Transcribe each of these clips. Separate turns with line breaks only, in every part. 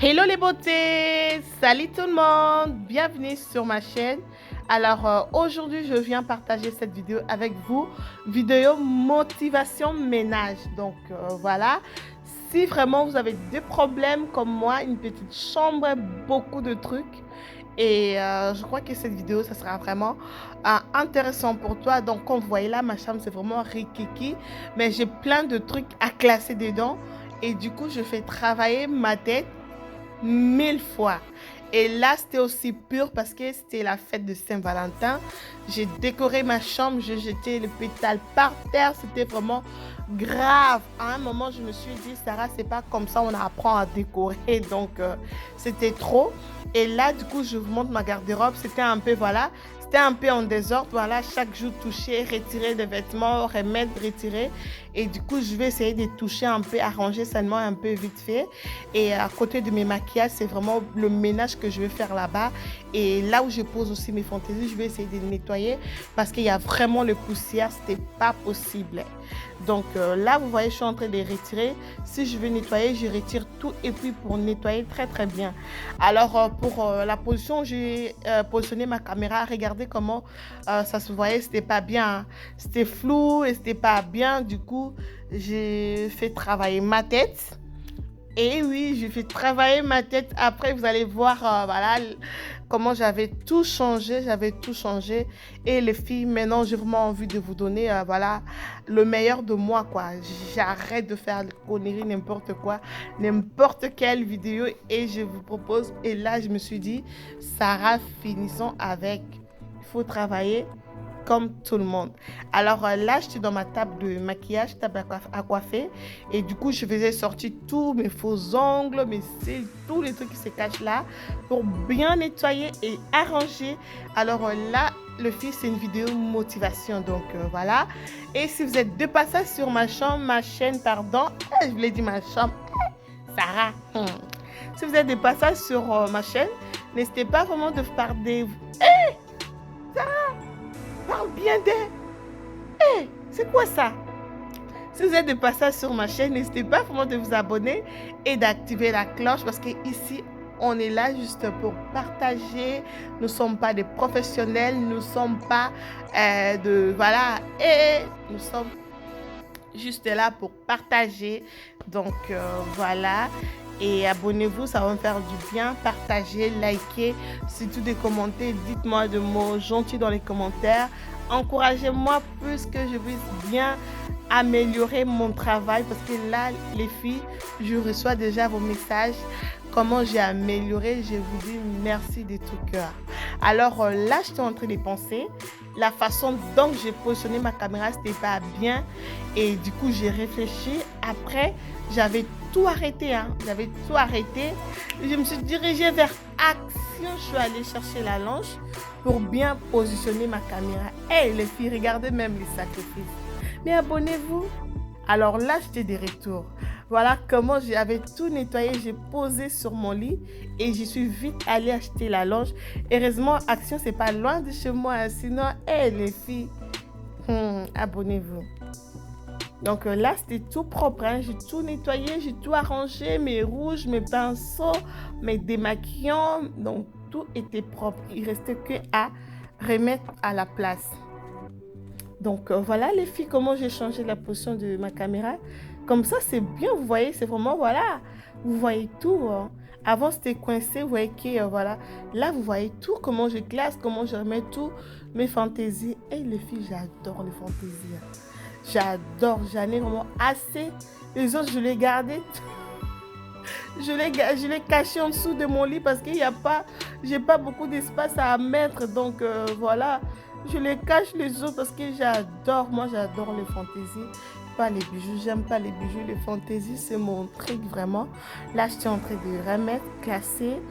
Hello les beautés, salut tout le monde, bienvenue sur ma chaîne. Alors aujourd'hui je viens partager cette vidéo avec vous, vidéo motivation ménage. Donc voilà, si vraiment vous avez des problèmes comme moi, une petite chambre, beaucoup de trucs, et je crois que cette vidéo ça sera vraiment intéressant pour toi. Donc comme vous voyez là, ma chambre c'est vraiment rikiki, mais j'ai plein de trucs à classer dedans, et du coup je fais travailler ma tête 1000 fois. Et là, c'était aussi pur parce que c'était la fête de Saint-Valentin. J'ai décoré ma chambre, j'ai jeté les pétales par terre. C'était vraiment grave. À un moment, je me suis dit, Sarah, c'est pas comme ça, on apprend à décorer. Donc, c'était trop. Et là, du coup, je vous montre ma garde-robe. C'était un peu, voilà, c'était un peu en désordre. Voilà, chaque jour, toucher, retirer des vêtements, remettre, retirer. Et du coup, je vais essayer de toucher un peu, arranger seulement un peu vite fait. Et à côté de mes maquillages, c'est vraiment le ménage que je vais faire là-bas. Et là où je pose aussi mes fantaisies, je vais essayer de les nettoyer parce qu'il y a vraiment le poussière, c'était pas possible. Donc là, vous voyez, je suis en train de les retirer. Si je veux nettoyer, je retire tout et puis pour nettoyer très très bien. Alors pour la position, j'ai positionné ma caméra. Regardez comment ça se voyait, c'était pas bien, hein. C'était flou et c'était pas bien. Du coup, j'ai fait travailler ma tête. Et oui, je fais travailler ma tête. Après, vous allez voir, voilà, comment j'avais tout changé. J'avais tout changé. Et les filles, maintenant, j'ai vraiment envie de vous donner, voilà, le meilleur de moi, quoi. J'arrête de faire des conneries, n'importe quoi, n'importe quelle vidéo. Et je vous propose. Et là, je me suis dit, Sarah, finissons avec. Il faut travailler comme tout le monde. Alors là, j'étais dans ma table de maquillage, table à coiffer. Et du coup, je faisais sortir tous mes faux ongles, mes cils, tous les trucs qui se cachent là pour bien nettoyer et arranger. Alors là, le fil, c'est une vidéo motivation. Donc voilà. Et si vous êtes de passage sur ma chambre, ma chaîne, pardon, je voulais dire ma chambre, Sarah. Si vous êtes de passage sur ma chaîne, n'hésitez pas vraiment de parler. Parle bien d'elle. Hey, c'est quoi ça? Si vous êtes de passage sur ma chaîne, n'hésitez pas vraiment de vous abonner et d'activer la cloche parce que ici, on est là juste pour partager. Nous ne sommes pas des professionnels, nous ne sommes pas voilà, et nous sommes juste là pour partager. Donc voilà. Et abonnez-vous, ça va me faire du bien. Partagez, likez, surtout des commentaires. Dites-moi de mots gentils dans les commentaires. Encouragez-moi plus que je puisse bien améliorer mon travail parce que là, les filles, je reçois déjà vos messages. Comment j'ai amélioré, je vous dis merci de tout cœur. Alors là, j'étais en train de penser. La façon dont j'ai positionné ma caméra, c'était pas bien. Et du coup, j'ai réfléchi. Après, j'avais tout arrêté. J'avais tout arrêté. Je me suis dirigée vers Action. Je suis allée chercher la longe pour bien positionner ma caméra. Hey, les filles, regardez même les sacrifices. Mais abonnez-vous. Alors là, j'étais de retour. Voilà comment j'avais tout nettoyé. J'ai posé sur mon lit et je suis vite allée acheter la longe. Heureusement, Action, c'est pas loin de chez moi. Sinon, hey, les filles, abonnez-vous. Donc là, c'était tout propre. J'ai tout nettoyé, j'ai tout arrangé. Mes rouges, mes pinceaux, mes démaquillants. Donc, tout était propre. Il restait que à remettre à la place. Donc voilà les filles, comment j'ai changé la position de ma caméra. Comme ça, c'est bien, vous voyez, c'est vraiment, voilà, vous voyez tout. Avant, c'était coincé, vous voyez que, voilà. Là, vous voyez tout, comment je classe, comment je remets tout, mes fantaisies. Et les filles, j'adore les fantaisies. J'adore, j'en ai vraiment assez. Les autres, je les gardais. Je l'ai caché en dessous de mon lit parce qu'il n'y a pas, j'ai pas beaucoup d'espace à mettre. Donc voilà, je les cache les autres parce que j'adore, moi j'adore les fantaisies, pas les bijoux, j'aime pas les bijoux, les fantaisies c'est mon truc vraiment. Là je suis en train de remettre, classer.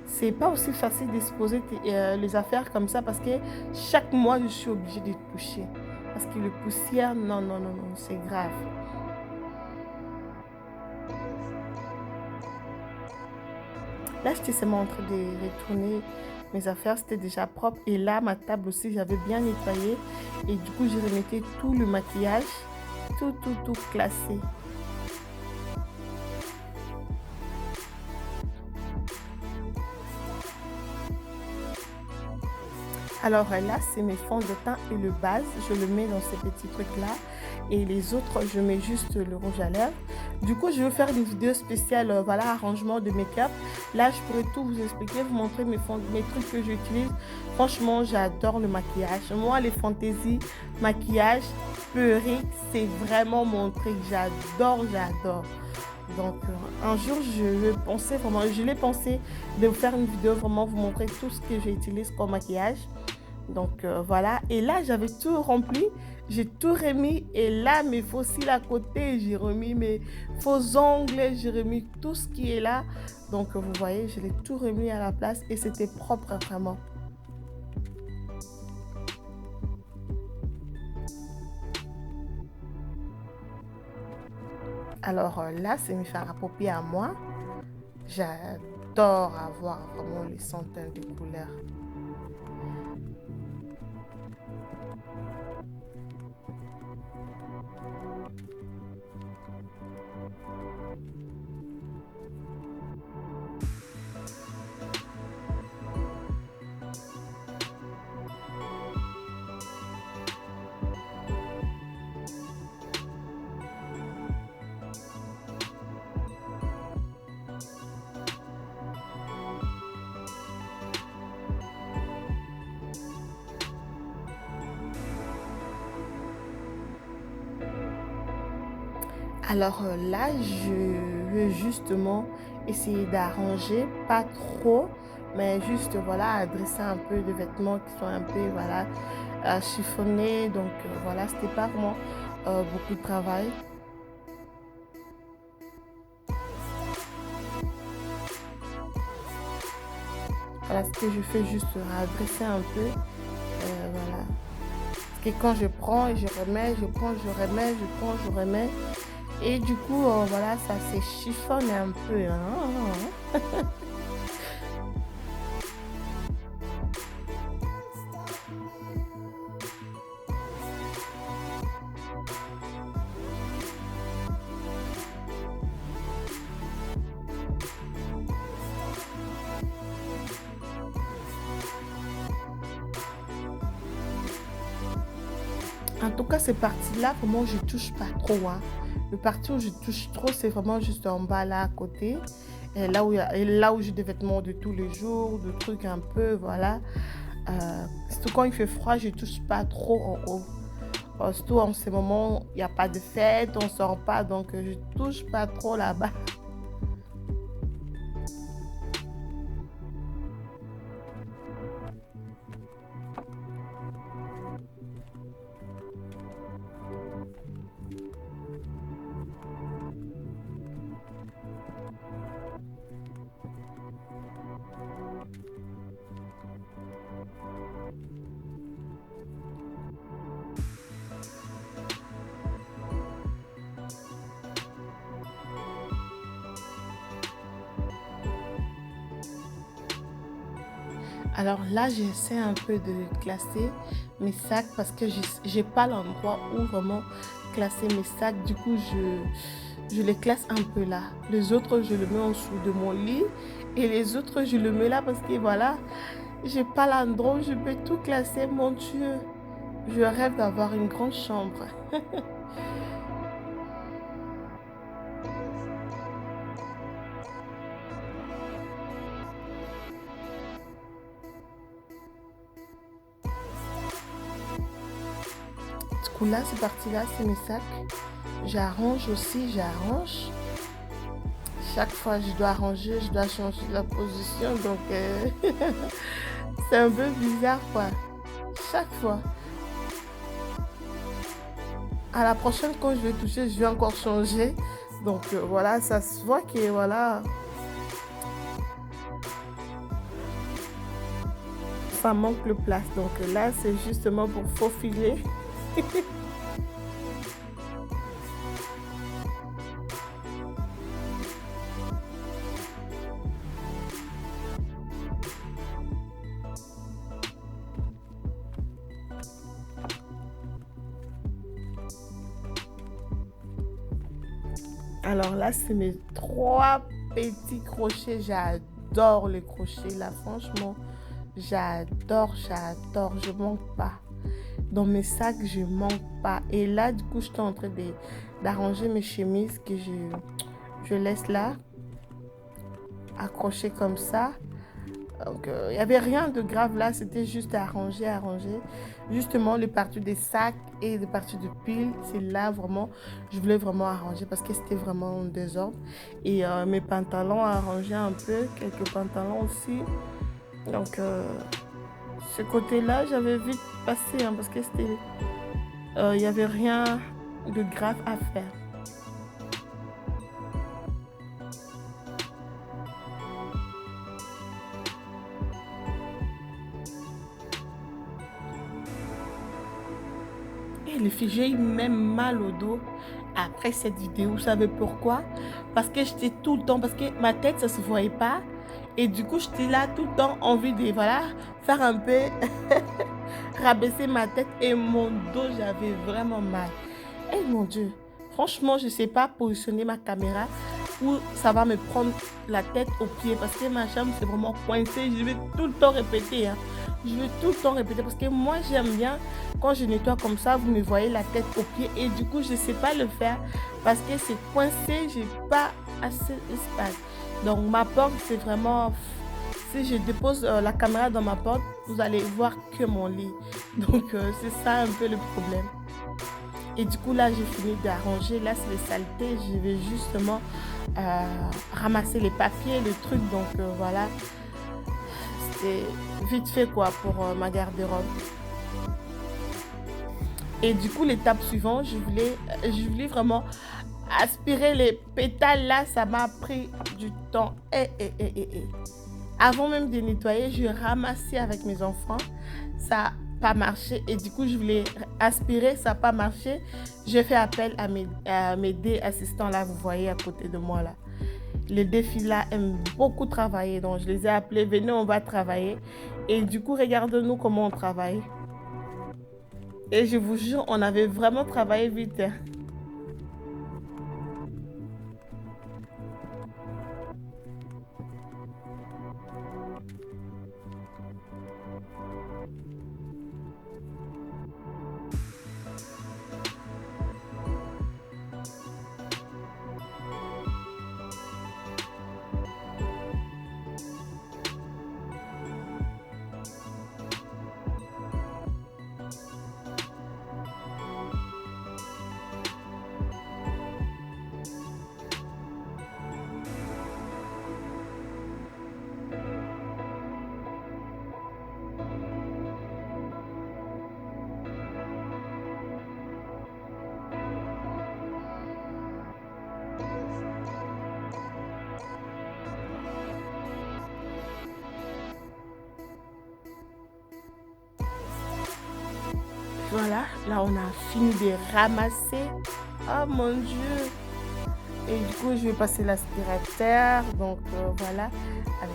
C'est pas aussi facile d'exposer les affaires comme ça parce que chaque mois je suis obligée de toucher. Parce que le poussière, non, non, non, non, c'est grave. Là, j'étais seulement en train de retourner mes affaires, c'était déjà propre. Et là, ma table aussi, j'avais bien nettoyé. Et du coup, je remettais tout le maquillage, tout classé. Alors là, c'est mes fonds de teint et le base. Je le mets dans ces petits trucs-là. Et les autres, je mets juste le rouge à lèvres. Du coup, je vais faire une vidéo spéciale, voilà, arrangement de make-up. Là, je pourrais tout vous expliquer, vous montrer mes trucs que j'utilise. Franchement, j'adore le maquillage. Moi, les fantaisies, maquillage, perruque, c'est vraiment mon truc. J'adore, j'adore. Donc, un jour, je l'ai pensé de vous faire une vidéo, vraiment vous montrer tout ce que j'utilise comme maquillage. Donc, voilà. Et là, j'avais tout rempli. J'ai tout remis. Et là, mes faux cils à côté, j'ai remis mes faux ongles. J'ai remis tout ce qui est là. Donc, vous voyez, je l'ai tout remis à la place. Et c'était propre, vraiment. Alors là, c'est mes fards à paupières à moi. J'adore avoir vraiment les centaines de couleurs. Alors là, je veux justement essayer d'arranger, pas trop, mais juste voilà, adresser un peu de vêtements qui sont un peu voilà, chiffonnés. Donc voilà, c'était pas vraiment beaucoup de travail. Voilà ce que je fais, juste adresser un peu. Voilà. Parce que quand je prends et je remets, je prends, je remets, je prends, je remets. Et du coup, voilà, ça se chiffonne un peu. Hein. En tout cas, ces parties-là, vraiment, je touche pas trop. Hein. Le parti où je touche trop, c'est vraiment juste en bas, là, à côté. Et là où j'ai des vêtements de tous les jours, de trucs un peu, voilà. Surtout quand il fait froid, je touche pas trop en haut. Surtout en ce moment, il n'y a pas de fête, on sort pas, donc je touche pas trop là-bas. Alors là, j'essaie un peu de classer mes sacs parce que j'ai pas l'endroit où vraiment classer mes sacs. Du coup, je les classe un peu là. Les autres, je les mets en dessous de mon lit. Et les autres, je les mets là parce que voilà, j'ai pas l'endroit où je peux tout classer. Mon Dieu, je rêve d'avoir une grande chambre. Du coup, là, c'est parti là, c'est mes sacs. J'arrange aussi, j'arrange. Chaque fois, je dois arranger, je dois changer la position. Donc, c'est un peu bizarre, quoi. Chaque fois. À la prochaine, quand je vais toucher, je vais encore changer. Donc, voilà, ça se voit que, voilà, ça manque de place. Donc, là, c'est justement pour faufiler. Alors là, c'est mes 3 petits crochets. J'adore les crochets là, franchement. J'adore, j'adore, je manque pas. Dans mes sacs, je manque pas. Et là, du coup, je suis en train d'arranger mes chemises que je laisse là, accrochées comme ça. Donc, il n'y avait rien de grave là, c'était juste à arranger, arranger. Justement, les parties des sacs et les parties de piles, c'est là vraiment, je voulais vraiment arranger parce que c'était vraiment en désordre. Et mes pantalons, arranger un peu, quelques pantalons aussi. Donc, ce côté-là, j'avais vite passé hein, parce que c'était, il n'y avait rien de grave à faire. Et les filles, j'ai eu même mal au dos après cette vidéo. Vous savez pourquoi? Parce que j'étais tout le temps, parce que ma tête, ça ne se voyait pas. Et du coup, j'étais là tout le temps, envie de, voilà, faire un peu, rabaisser ma tête. Et mon dos, j'avais vraiment mal. Et mon Dieu, franchement, je ne sais pas positionner ma caméra où ça va me prendre la tête aux pieds. Parce que ma chambre, c'est vraiment coincé. Je vais tout le temps répéter. Hein. Je vais tout le temps répéter parce que moi, j'aime bien quand je nettoie comme ça, vous me voyez la tête aux pieds. Et du coup, je ne sais pas le faire parce que c'est coincé. Je n'ai pas assez d'espace. Donc, ma porte, c'est vraiment... Si je dépose la caméra dans ma porte, vous allez voir que mon lit. Donc, c'est ça un peu le problème. Et du coup, là, j'ai fini d'arranger. Là, c'est les saletés. Je vais justement ramasser les papiers, le truc. Donc, voilà. C'était vite fait, quoi, pour ma garde-robe. Et du coup, l'étape suivante, je voulais vraiment aspirer les pétales. Là, ça m'a pris du temps. Avant même de nettoyer, je ramassais avec mes enfants. Ça n'a pas marché. Et du coup, je voulais aspirer. Ça n'a pas marché. J'ai fait appel à mes deux assistants là, vous voyez à côté de moi là. Les deux filles là aiment beaucoup travailler. Donc, je les ai appelés. Venez, on va travailler. Et du coup, regardez-nous comment on travaille. Et je vous jure, on avait vraiment travaillé vite. Hein. Voilà, là on a fini de ramasser. Oh mon Dieu! Et du coup, je vais passer l'aspirateur. Donc voilà, avec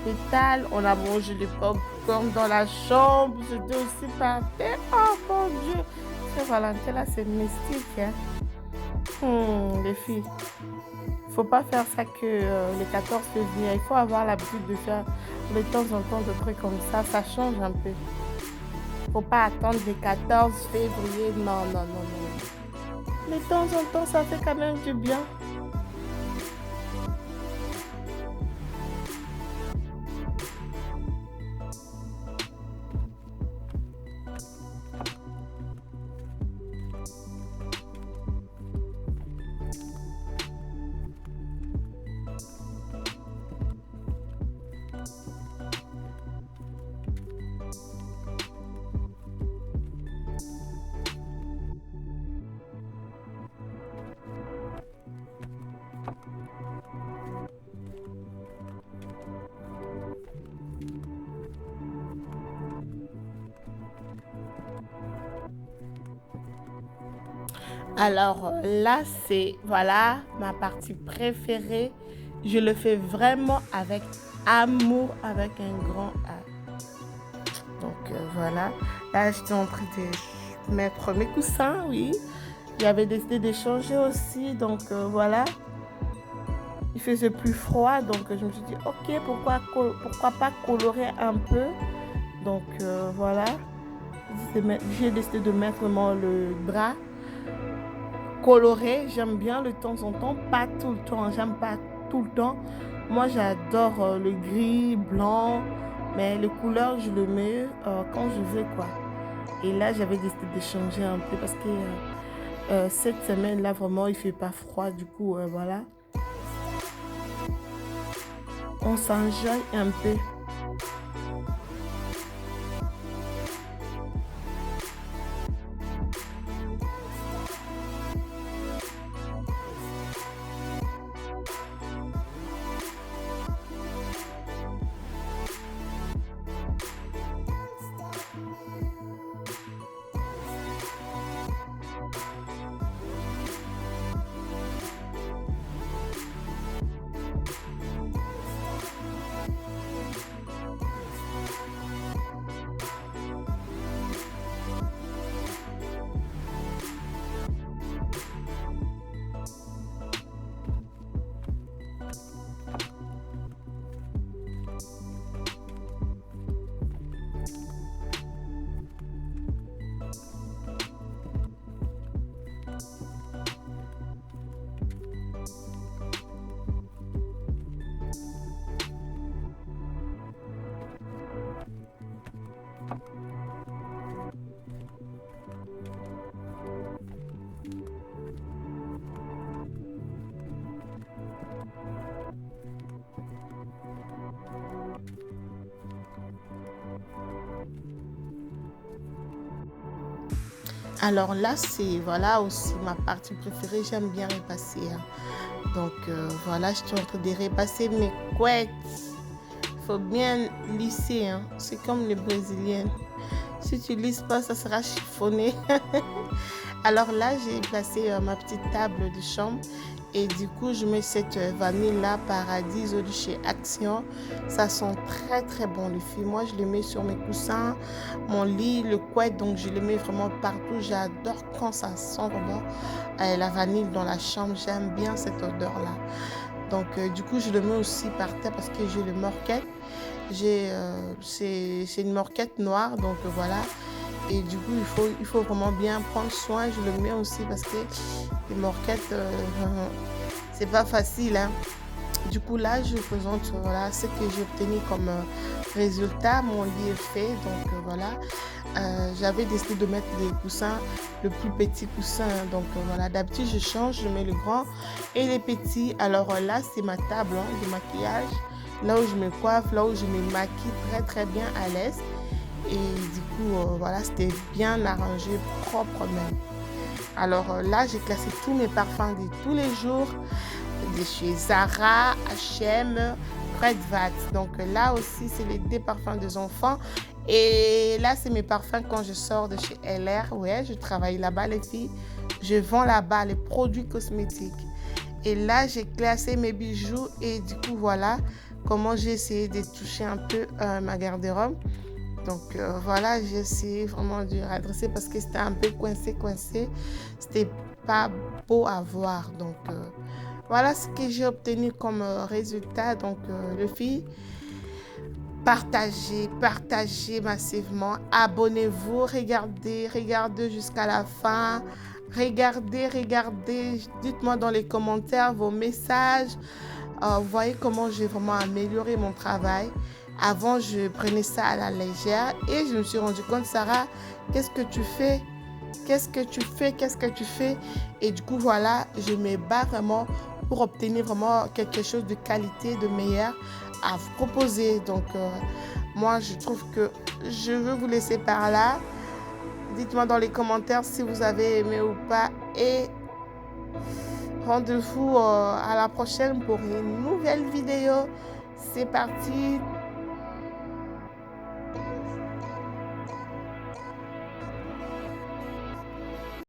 les pétales. On a mangé les popcorn dans la chambre. J'étais aussi par terre. Oh mon Dieu! Saint-Valentin là, c'est mystique. Hein? Les filles, il ne faut pas faire ça que le 14 février. Il faut avoir l'habitude de faire de temps en temps des trucs comme ça. Ça change un peu. Faut pas attendre le 14 février. Non, non, non, non. Mais de temps en temps, ça fait quand même du bien. Alors là, c'est voilà ma partie préférée. Je le fais vraiment avec amour, avec un grand A. Donc voilà. Là, j'étais en train de mettre mes coussins, oui. J'avais décidé de changer aussi. Donc voilà. il faisait plus froid, donc je me suis dit ok, pourquoi pas colorer un peu. Donc voilà, j'ai décidé de mettre vraiment le drap coloré. J'aime bien de temps en temps, pas tout le temps, j'aime pas tout le temps. Moi j'adore le gris, blanc, mais les couleurs je le mets quand je veux quoi. Et là j'avais décidé de changer un peu parce que cette semaine là vraiment il fait pas froid, du coup voilà, on s'enjaille un peu. Alors là, c'est voilà aussi ma partie préférée. J'aime bien repasser, hein. Donc voilà, je suis en train de repasser mes couettes. Il faut bien lisser, hein. C'est comme les Brésiliennes. Si tu lisses pas, ça sera chiffonné. Alors là, j'ai placé ma petite table de chambre. Et du coup, je mets cette vanille-là, Paradiso de chez Action. Ça sent très très bon, les filles. Moi, je le mets sur mes coussins, mon lit, le couette. Donc, je le mets vraiment partout. J'adore quand ça sent vraiment la vanille dans la chambre. J'aime bien cette odeur-là. Donc, du coup, je le mets aussi par terre parce que j'ai le morquette. C'est une morquette noire. Donc, voilà. Et du coup, il faut vraiment bien prendre soin. Je le mets aussi parce que les morquettes, c'est pas facile, hein. Du coup, là, je vous présente voilà, ce que j'ai obtenu comme résultat. Mon lit est fait. Donc, voilà. J'avais décidé de mettre les coussins, le plus petit coussin. Donc, voilà. D'habitude, je change. Je mets le grand et les petits. Alors, là, c'est ma table, hein, de maquillage. Là où je me coiffe, là où je me maquille très, très bien à l'aise. Et du coup, voilà, c'était bien arrangé, propre même. Alors là, j'ai classé tous mes parfums de tous les jours, de chez Zara, H&M, Redvat. Donc là aussi, c'est les deux parfums des enfants. Et là, c'est mes parfums quand je sors de chez LR. Ouais, je travaille là-bas, les filles. Je vends là-bas les produits cosmétiques. Et là, j'ai classé mes bijoux. Et du coup, voilà comment j'ai essayé de toucher un peu ma garde-robe. Donc voilà, j'ai essayé vraiment de redresser parce que c'était un peu coincé. C'était pas beau à voir. Donc voilà ce que j'ai obtenu comme résultat. Donc les filles, partagez massivement. Abonnez-vous, regardez jusqu'à la fin. Regardez. Dites-moi dans les commentaires vos messages. Vous voyez comment j'ai vraiment amélioré mon travail. Avant, je prenais ça à la légère et je me suis rendu compte, Sarah, qu'est-ce que tu fais? Et du coup, voilà, je me bats vraiment pour obtenir vraiment quelque chose de qualité, de meilleur à vous proposer. Donc, moi, je trouve que je veux vous laisser par là. Dites-moi dans les commentaires si vous avez aimé ou pas. Et rendez-vous à la prochaine pour une nouvelle vidéo. C'est parti.